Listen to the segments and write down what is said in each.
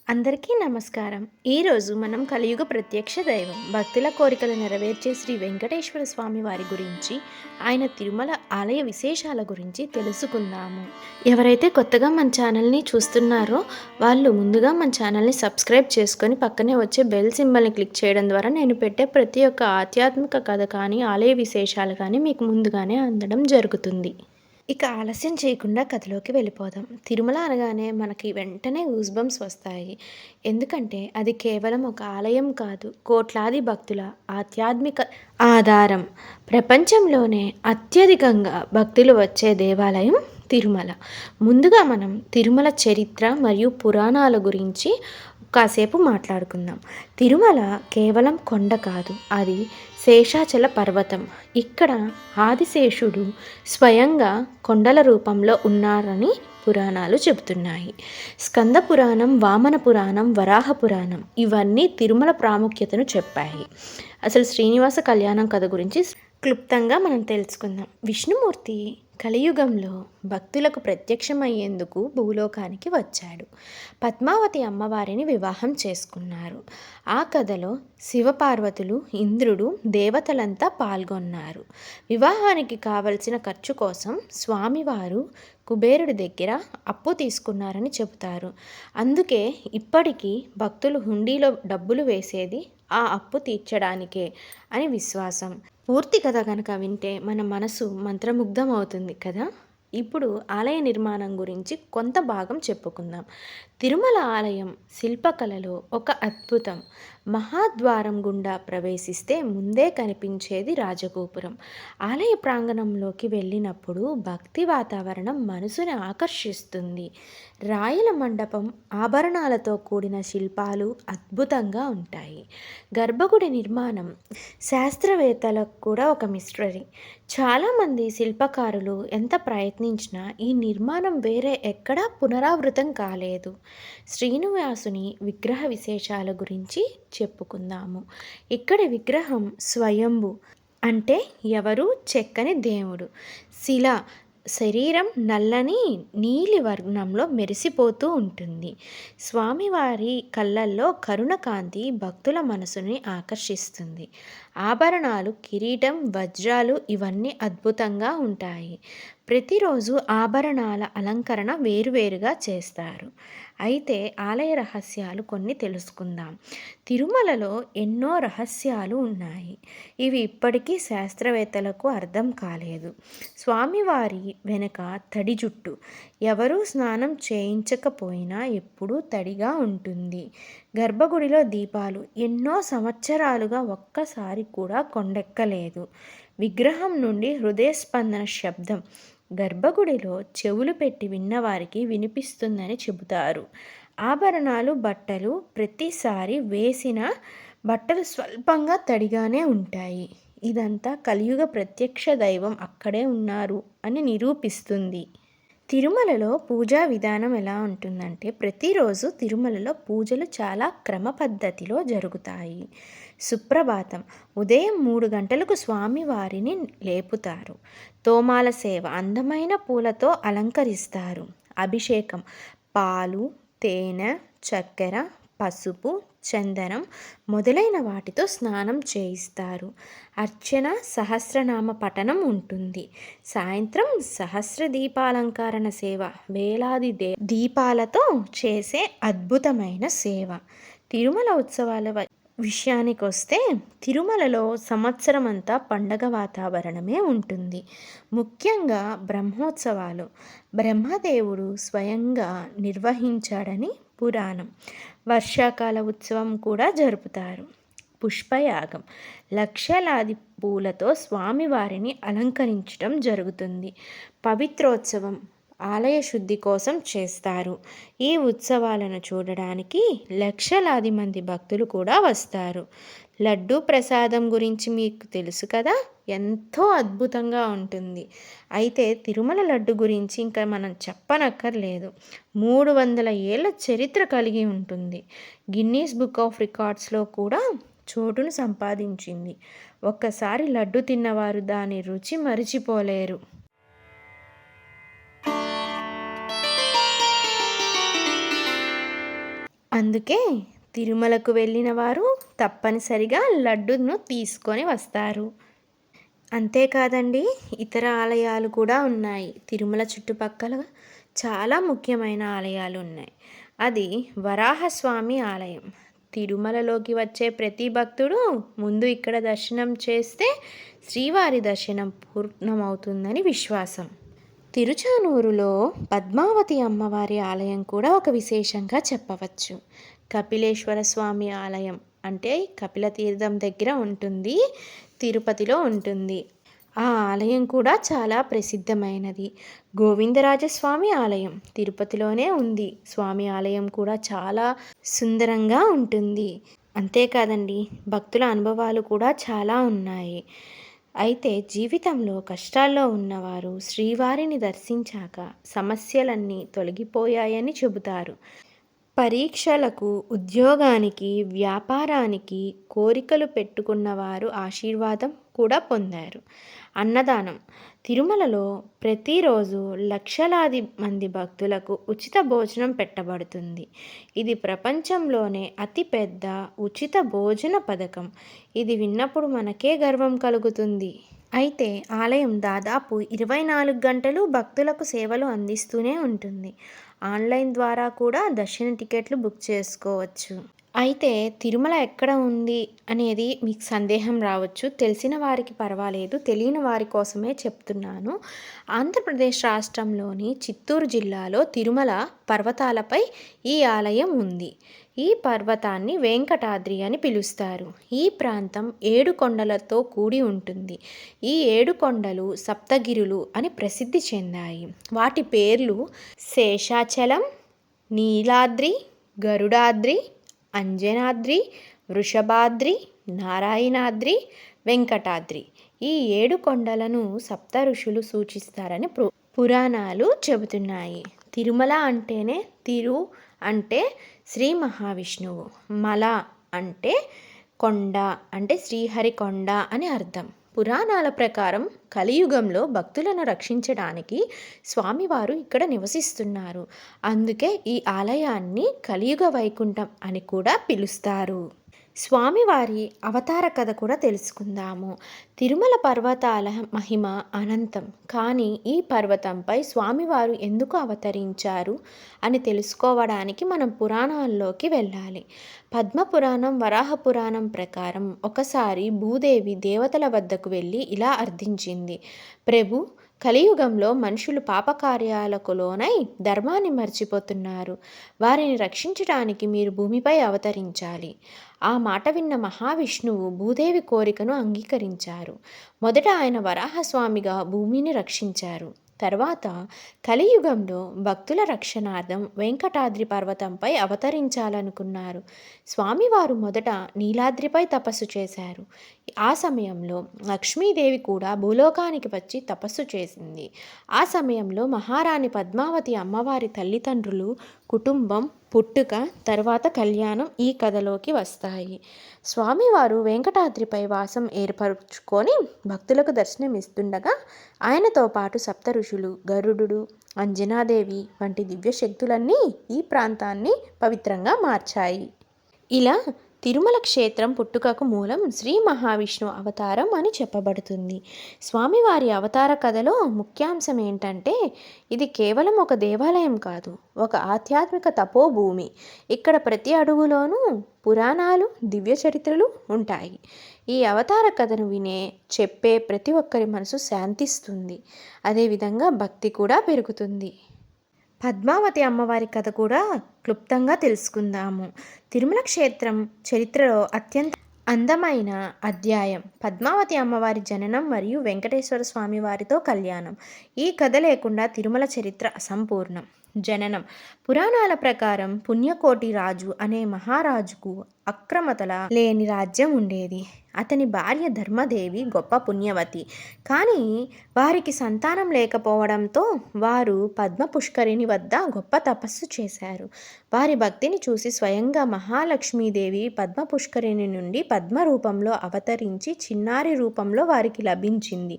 అందరికీ నమస్కారం. ఈరోజు మనం కలియుగ ప్రత్యక్ష దైవం, భక్తుల కోరికలు నెరవేర్చే శ్రీ వెంకటేశ్వర స్వామి వారి గురించి, ఆయన తిరుమల ఆలయ విశేషాల గురించి తెలుసుకుందాము. ఎవరైతే కొత్తగా మన ఛానల్ని చూస్తున్నారో వాళ్ళు ముందుగా మన ఛానల్ని సబ్స్క్రైబ్ చేసుకొని పక్కనే వచ్చే బెల్ సింబల్ని క్లిక్ చేయడం ద్వారా నేను పెట్టే ప్రతి ఒక్క ఆధ్యాత్మిక కథ కానీ, ఆలయ విశేషాలు కానీ మీకు ముందుగానే అందడం జరుగుతుంది. ఇక ఆలస్యం చేయకుండా కథలోకి వెళ్ళిపోదాం. తిరుమల అనగానే మనకి వెంటనే గూస్‌బంప్స్ వస్తాయి. ఎందుకంటే అది కేవలం ఒక ఆలయం కాదు, కోట్లాది భక్తుల ఆధ్యాత్మిక ఆధారం. ప్రపంచంలోనే అత్యధికంగా భక్తులు వచ్చే దేవాలయం తిరుమల. ముందుగా మనం తిరుమల చరిత్ర మరియు పురాణాల గురించి కాసేపు మాట్లాడుకుందాం. తిరుమల కేవలం కొండ కాదు, అది శేషాచల పర్వతం. ఇక్కడ ఆదిశేషుడు స్వయంగా కొండల రూపంలో ఉన్నారని పురాణాలు చెబుతున్నాయి. స్కంద పురాణం, వామన పురాణం, వరాహ పురాణం ఇవన్నీ తిరుమల ప్రాముఖ్యతను చెప్పాయి. అసలు శ్రీనివాస కళ్యాణం కథ గురించి క్లుప్తంగా మనం తెలుసుకుందాం. విష్ణుమూర్తి కలియుగంలో భక్తులకు ప్రత్యక్షమయ్యేందుకు భూలోకానికి వచ్చాడు. పద్మావతి అమ్మవారిని వివాహం చేసుకున్నారు. ఆ కథలో శివపార్వతులు, ఇంద్రుడు, దేవతలంతా పాల్గొన్నారు. వివాహానికి కావలసిన ఖర్చు కోసం స్వామివారు కుబేరుడి దగ్గర అప్పు తీసుకున్నారని చెబుతారు. అందుకే ఇప్పటికీ భక్తులు హుండీలో డబ్బులు వేసేది ఆ అప్పు తీర్చడానికే అని విశ్వాసం. పూర్తి కథ కనుక వింటే మన మనసు మంత్రముగ్ధం అవుతుంది కదా. ఇప్పుడు ఆలయ నిర్మాణం గురించి కొంత భాగం చెప్పుకుందాం. తిరుమల ఆలయం శిల్పకళలో ఒక అద్భుతం. మహాద్వారం గుండా ప్రవేశిస్తే ముందే కనిపించేది రాజగోపురం. ఆలయ ప్రాంగణంలోకి వెళ్ళినప్పుడు భక్తి వాతావరణం మనసుని ఆకర్షిస్తుంది. రాయల మండపం, ఆభరణాలతో కూడిన శిల్పాలు అద్భుతంగా ఉంటాయి. గర్భగుడి నిర్మాణం శాస్త్రవేత్తలకు కూడా ఒక మిస్టరీ. చాలామంది శిల్పకారులు ఎంత ప్రయత్నించినా ఈ నిర్మాణం వేరే ఎక్కడా పునరావృతం కాలేదు. శ్రీనివాసుని విగ్రహ విశేషాల గురించి చెప్పుకుందాము. ఇక్కడి విగ్రహం స్వయంభు, అంటే ఎవరు చెక్కని దేవుడు. శిల, శరీరం నల్లని నీలి వర్ణంలో మెరిసిపోతూ ఉంటుంది. స్వామివారి కళ్ళల్లో కరుణ కాంతి భక్తుల మనసుని ఆకర్షిస్తుంది. ఆభరణాలు, కిరీటం, వజ్రాలు ఇవన్నీ అద్భుతంగా ఉంటాయి. ప్రతిరోజు ఆభరణాల అలంకరణ వేరువేరుగా చేస్తారు. అయితే ఆలయ రహస్యాలు కొన్ని తెలుసుకుందాం. తిరుమలలో ఎన్నో రహస్యాలు ఉన్నాయి. ఇవి ఇప్పటికీ శాస్త్రవేత్తలకు అర్థం కాలేదు. స్వామివారి వెనుక తడి జుట్టు, ఎవరూ స్నానం చేయించకపోయినా ఎప్పుడూ తడిగా ఉంటుంది. గర్భగుడిలో దీపాలు ఎన్నో సంవత్సరాలుగా ఒక్కసారి కూడా కొండెక్కలేదు. విగ్రహం నుండి హృదయస్పందన శబ్దం గర్భగుడిలో చెవులు పెట్టి విన్నవారికి వినిపిస్తుందని చెబుతారు. ఆభరణాలు, బట్టలు ప్రతిసారి వేసిన బట్టలు స్వల్పంగా తడిగానే ఉంటాయి. ఇదంతా కలియుగ ప్రత్యక్ష దైవం అక్కడే ఉన్నారు అని నిరూపిస్తుంది. తిరుమలలో పూజా విధానం ఎలా ఉంటుందంటే, ప్రతిరోజు తిరుమలలో పూజలు చాలా క్రమ పద్ధతిలో జరుగుతాయి. సుప్రభాతం ఉదయం 3 గంటలకు స్వామివారిని లేపుతారు. తోమాల సేవ, అందమైన పూలతో అలంకరిస్తారు. అభిషేకం పాలు, తేనె, చక్కెర, పసుపు, చందనం మొదలైన వాటితో స్నానం చేయిస్తారు. అర్చన, సహస్రనామ పఠనం ఉంటుంది. సాయంత్రం సహస్ర దీపాలంకరణ సేవ, వేలాది దీపాలతో చేసే అద్భుతమైన సేవ. తిరుమల ఉత్సవాల విషయానికి వస్తే తిరుమలలో సంవత్సరం అంతా పండగ వాతావరణమే ఉంటుంది. ముఖ్యంగా బ్రహ్మోత్సవాలు బ్రహ్మదేవుడు స్వయంగా నిర్వహించాడని పురాణం. వర్షాకాల ఉత్సవం కూడా జరుపుతారు. పుష్పయాగం, లక్షలాది పూలతో స్వామివారిని అలంకరించడం జరుగుతుంది. పవిత్రోత్సవం ఆలయ శుద్ధి కోసం చేస్తారు. ఈ ఉత్సవాలను చూడడానికి లక్షలాది మంది భక్తులు కూడా వస్తారు. లడ్డూ ప్రసాదం గురించి మీకు తెలుసు కదా, ఎంతో అద్భుతంగా ఉంటుంది. అయితే తిరుమల లడ్డు గురించి ఇంకా మనం చెప్పనక్కర్లేదు. 300 ఏళ్ల చరిత్ర కలిగి ఉంటుంది. గిన్నీస్ బుక్ ఆఫ్ రికార్డ్స్లో కూడా చోటును సంపాదించింది. ఒక్కసారి లడ్డు తిన్నవారు దాని రుచి మరిచిపోలేరు. అందుకే తిరుమలకు వెళ్ళిన వారు తప్పనిసరిగా లడ్డూను తీసుకొని వస్తారు. అంతేకాదండి, ఇతర ఆలయాలు కూడా ఉన్నాయి. తిరుమల చుట్టుపక్కల చాలా ముఖ్యమైన ఆలయాలు ఉన్నాయి. అది వరాహస్వామి ఆలయం. తిరుమలలోకి వచ్చే ప్రతి భక్తుడు ముందు ఇక్కడ దర్శనం చేస్తే శ్రీవారి దర్శనం పూర్ణమవుతుందని విశ్వాసం. తిరుచానూరులో పద్మావతి అమ్మవారి ఆలయం కూడా ఒక విశేషంగా చెప్పవచ్చు. కపిలేశ్వర స్వామి ఆలయం అంటే కపిల తీర్థం దగ్గర ఉంటుంది, తిరుపతిలో ఉంటుంది. ఆ ఆలయం కూడా చాలా ప్రసిద్ధమైనది. గోవిందరాజస్వామి ఆలయం తిరుపతిలోనే ఉంది. స్వామి ఆలయం కూడా చాలా సుందరంగా ఉంటుంది. అంతేకాదండి, భక్తుల అనుభవాలు కూడా చాలా ఉన్నాయి. అయితే జీవితంలో కష్టాల్లో ఉన్నవారు శ్రీవారిని దర్శించాక సమస్యలన్నీ తొలగిపోయాయని చెబుతారు. పరీక్షలకు, ఉద్యోగానికి, వ్యాపారానికి కోరికలు పెట్టుకున్నవారు ఆశీర్వాదం కూడా పొందారు. అన్నదానం తిరుమలలో ప్రతిరోజు లక్షలాది మంది భక్తులకు ఉచిత భోజనం పెట్టబడుతుంది. ఇది ప్రపంచంలోనే అతిపెద్ద ఉచిత భోజన పథకం. ఇది విన్నప్పుడు మనకే గర్వం కలుగుతుంది. అయితే ఆలయం దాదాపు 24 గంటలు భక్తులకు సేవలు అందిస్తూనే ఉంటుంది. ఆన్లైన్ ద్వారా కూడా దర్శన టికెట్లు బుక్ చేసుకోవచ్చు. అయితే తిరుమల ఎక్కడ ఉంది అనేది మీకు సందేహం రావచ్చు. తెలిసిన వారికి పర్వాలేదు, తెలియని వారి కోసమే చెప్తున్నాను. ఆంధ్రప్రదేశ్ రాష్ట్రంలోని చిత్తూరు జిల్లాలో తిరుమల పర్వతాలపై ఈ ఆలయం ఉంది. ఈ పర్వతాన్ని వెంకటాద్రి అని పిలుస్తారు. ఈ ప్రాంతం 7 కొండలతో కూడి ఉంటుంది. ఈ 7 కొండలు సప్తగిరులు అని ప్రసిద్ధి చెందాయి. వాటి పేర్లు శేషాచలం, నీలాద్రి, గరుడాద్రి, అంజనాద్రి, వృషభాద్రి, నారాయణాద్రి, వెంకటాద్రి. ఈ 7 కొండలను సప్త ఋషులు సూచిస్తారని పురాణాలు చెబుతున్నాయి. తిరుమల అంటేనే తిరు అంటే శ్రీ మహావిష్ణువు, మల అంటే కొండ అంటే శ్రీహరికొండ అని అర్థం. పురాణాల ప్రకారం కలియుగంలో భక్తులను రక్షించడానికి స్వామివారు ఇక్కడ నివసిస్తున్నారు. అందుకే ఈ ఆలయాన్ని కలియుగ వైకుంఠం అని కూడా పిలుస్తారు. స్వామివారి అవతార కథ కూడా తెలుసుకుందాము. తిరుమల పర్వతాల మహిమ అనంతం. కానీ ఈ పర్వతంపై స్వామివారు ఎందుకు అవతరించారు అని తెలుసుకోవడానికి మనం పురాణాల్లోకి వెళ్ళాలి. పద్మపురాణం, వరాహ పురాణం ప్రకారం ఒకసారి భూదేవి దేవతల వద్దకు వెళ్ళి ఇలా అర్థించింది: ప్రభు, కలియుగంలో మనుషులు పాపకార్యాలకు లోనై ధర్మాన్ని మర్చిపోతున్నారు. వారిని రక్షించడానికి మీరు భూమిపై అవతరించాలి. ఆ మాట విన్న మహావిష్ణువు భూదేవి కోరికను అంగీకరించారు. మొదట ఆయన వరాహస్వామిగా భూమిని రక్షించారు. తర్వాత కలియుగంలో భక్తుల రక్షణార్థం వెంకటాద్రి పర్వతంపై అవతరించాలనుకున్నారు. స్వామివారు మొదట నీలాద్రిపై తపస్సు చేశారు. ఆ సమయంలో లక్ష్మీదేవి కూడా భూలోకానికి వచ్చి తపస్సు చేసింది. ఆ సమయంలో మహారాణి పద్మావతి అమ్మవారి తల్లిదండ్రులు, కుటుంబం, పుట్టుక, తర్వాత కళ్యాణం ఈ కథలోకి వస్తాయి. స్వామివారు వెంకటాద్రిపై వాసం ఏర్పరచుకొని భక్తులకు దర్శనమిస్తుండగా ఆయనతో పాటు సప్త ఋషులు, గరుడు, అంజనాదేవి వంటి దివ్య శక్తులన్నీ ఈ ప్రాంతాన్ని పవిత్రంగా మార్చాయి. ఇలా తిరుమల క్షేత్రం పుట్టుకకు మూలం శ్రీ మహావిష్ణువు అవతారం అని చెప్పబడుతుంది. స్వామివారి అవతార కథలో ముఖ్యాంశం ఏంటంటే, ఇది కేవలం ఒక దేవాలయం కాదు, ఒక ఆధ్యాత్మిక తపోభూమి. ఇక్కడ ప్రతి అడుగులోనూ పురాణాలు, దివ్య చరిత్రలు ఉంటాయి. ఈ అవతార కథను చెప్పే ప్రతి ఒక్కరి మనసు శాంతిస్తుంది. అదేవిధంగా భక్తి కూడా పెరుగుతుంది. పద్మావతి అమ్మవారి కథ కూడా క్లుప్తంగా తెలుసుకుందాము. తిరుమల క్షేత్రం చరిత్రలో అత్యంత అందమైన అధ్యాయం పద్మావతి అమ్మవారి జననం మరియు వెంకటేశ్వర స్వామి వారితో కళ్యాణం. ఈ కథ లేకుండా తిరుమల చరిత్ర అసంపూర్ణం. జననం పురాణాల ప్రకారం పుణ్యకోటి రాజు అనే మహారాజుకు అక్రమతల లేని రాజ్యం ఉండేది. అతని భార్య ధర్మదేవి గొప్ప పుణ్యవతి. కానీ వారికి సంతానం లేకపోవడంతో వారు పద్మ పుష్కరిణి వద్ద గొప్ప తపస్సు చేశారు. వారి భక్తిని చూసి స్వయంగా మహాలక్ష్మీదేవి పద్మ పుష్కరిణి నుండి పద్మ రూపంలో అవతరించి చిన్నారి రూపంలో వారికి లభించింది.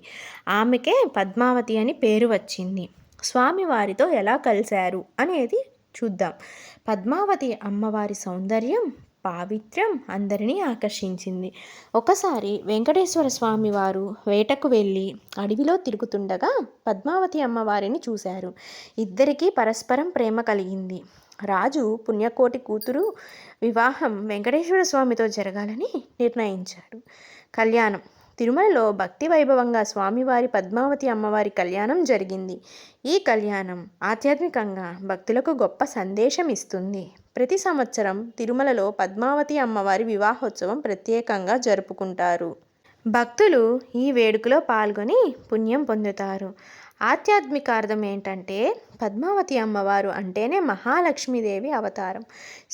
ఆమెకే పద్మావతి అని పేరు వచ్చింది. స్వామివారితో ఎలా కలిశారు అనేది చూద్దాం. పద్మావతి అమ్మవారి సౌందర్యం, పావిత్ర్యం అందరినీ ఆకర్షించింది. ఒకసారి వెంకటేశ్వర స్వామి వారు వేటకు వెళ్ళి అడవిలో తిరుగుతుండగా పద్మావతి అమ్మవారిని చూశారు. ఇద్దరికీ పరస్పరం ప్రేమ కలిగింది. రాజు పుణ్యకోటి కూతురు వివాహం వెంకటేశ్వర స్వామితో జరగాలని నిర్ణయించాడు. కళ్యాణం. తిరుమలలో భక్తి వైభవంగా స్వామివారి పద్మావతి అమ్మవారి కళ్యాణం జరిగింది. ఈ కళ్యాణం ఆధ్యాత్మికంగా భక్తులకు గొప్ప సందేశం ఇస్తుంది. ప్రతి సంవత్సరం తిరుమలలో పద్మావతి అమ్మవారి వివాహోత్సవం ప్రత్యేకంగా జరుపుకుంటారు. భక్తులు ఈ వేడుకలో పాల్గొని పుణ్యం పొందుతారు. ఆధ్యాత్మిక అర్థం ఏంటంటే పద్మావతి అమ్మవారు అంటేనే మహాలక్ష్మీదేవి అవతారం.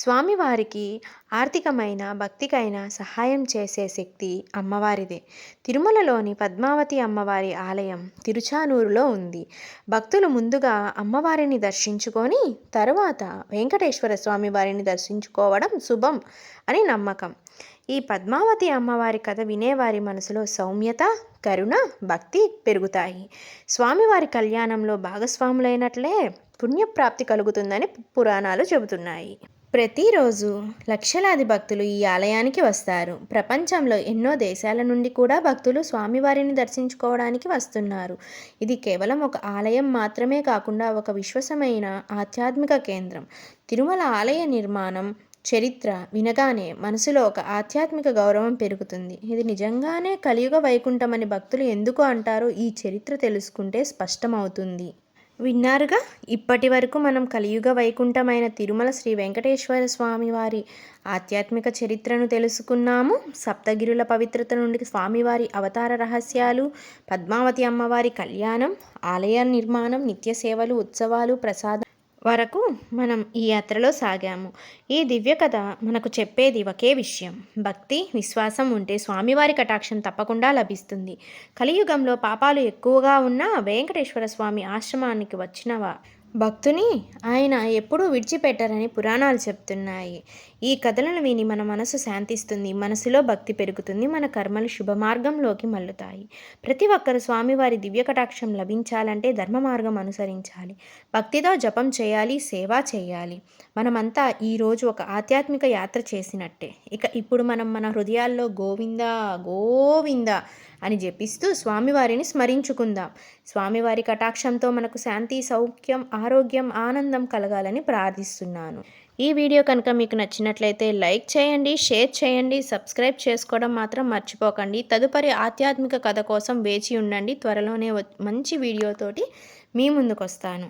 స్వామివారికి ఆర్థికమైన భక్తికైనా సహాయం చేసే శక్తి అమ్మవారిదే. తిరుమలలోని పద్మావతి అమ్మవారి ఆలయం తిరుచానూరులో ఉంది. భక్తులు ముందుగా అమ్మవారిని దర్శించుకొని తరువాత వెంకటేశ్వర స్వామి వారిని దర్శించుకోవడం శుభం అని నమ్మకం. ఈ పద్మావతి అమ్మవారి కథ వినేవారి మనసులో సౌమ్యత, కరుణ, భక్తి పెరుగుతాయి. స్వామివారి కళ్యాణంలో భాగస్వాములైనట్లే పుణ్యప్రాప్తి కలుగుతుందని పురాణాలు చెబుతున్నాయి. ప్రతిరోజు లక్షలాది భక్తులు ఈ ఆలయానికి వస్తారు. ప్రపంచంలో ఎన్నో దేశాల నుండి కూడా భక్తులు స్వామివారిని దర్శించుకోవడానికి వస్తున్నారు. ఇది కేవలం ఒక ఆలయం మాత్రమే కాకుండా ఒక విశ్వసమైన ఆధ్యాత్మిక కేంద్రం. తిరుమల ఆలయ నిర్మాణం చరిత్ర వినగానే మనసులో ఒక ఆధ్యాత్మిక గౌరవం పెరుగుతుంది. ఇది నిజంగానే కలియుగ వైకుంఠం అని భక్తులు ఎందుకు అంటారో ఈ చరిత్ర తెలుసుకుంటే స్పష్టమవుతుంది. విన్నారుగా, ఇప్పటి వరకు మనం కలియుగ వైకుంఠమైన తిరుమల శ్రీ వెంకటేశ్వర స్వామి వారి ఆధ్యాత్మిక చరిత్రను తెలుసుకున్నాము. సప్తగిరుల పవిత్రత నుండి స్వామివారి అవతార రహస్యాలు, పద్మావతి అమ్మవారి కళ్యాణం, ఆలయ నిర్మాణం, నిత్య సేవలు, ఉత్సవాలు, ప్రసాదం వరకు మనం ఈ యాత్రలో సాగాము. ఈ దివ్య కథ మనకు చెప్పేది ఒకే విషయం: భక్తి, విశ్వాసం ఉంటే స్వామివారి కటాక్షం తప్పకుండా లభిస్తుంది. కలియుగంలో పాపాలు ఎక్కువగా ఉన్న వెంకటేశ్వర స్వామి ఆశ్రమానికి వచ్చిన భక్తుని ఆయన ఎప్పుడూ విడిచిపెట్టారని పురాణాలు చెప్తున్నాయి. ఈ కథలను విని మన మనసు శాంతిస్తుంది, మనసులో భక్తి పెరుగుతుంది, మన కర్మలు శుభ మార్గంలోకి మల్లుతాయి. ప్రతి ఒక్కరు స్వామివారి దివ్య కటాక్షం లభించాలంటే ధర్మ మార్గం అనుసరించాలి, భక్తితో జపం చేయాలి, సేవ చేయాలి. మనమంతా ఈరోజు ఒక ఆధ్యాత్మిక యాత్ర చేసినట్టే. ఇప్పుడు మనం మన హృదయాల్లో గోవిందా గోవిందా అని జపిస్తూ స్వామివారిని స్మరించుకుందాం. స్వామివారి కటాక్షంతో మనకు శాంతి, సౌఖ్యం, ఆరోగ్యం, ఆనందం కలగాలని ప్రార్థిస్తున్నాను. ఈ వీడియో కనుక మీకు నచ్చినట్లయితే లైక్ చేయండి, షేర్ చేయండి, సబ్స్క్రైబ్ చేసుకోవడం మాత్రం మర్చిపోకండి. తదుపరి ఆధ్యాత్మిక కథ కోసం వేచి ఉండండి. త్వరలోనే మంచి వీడియోతోటి మీ ముందుకు వస్తాను.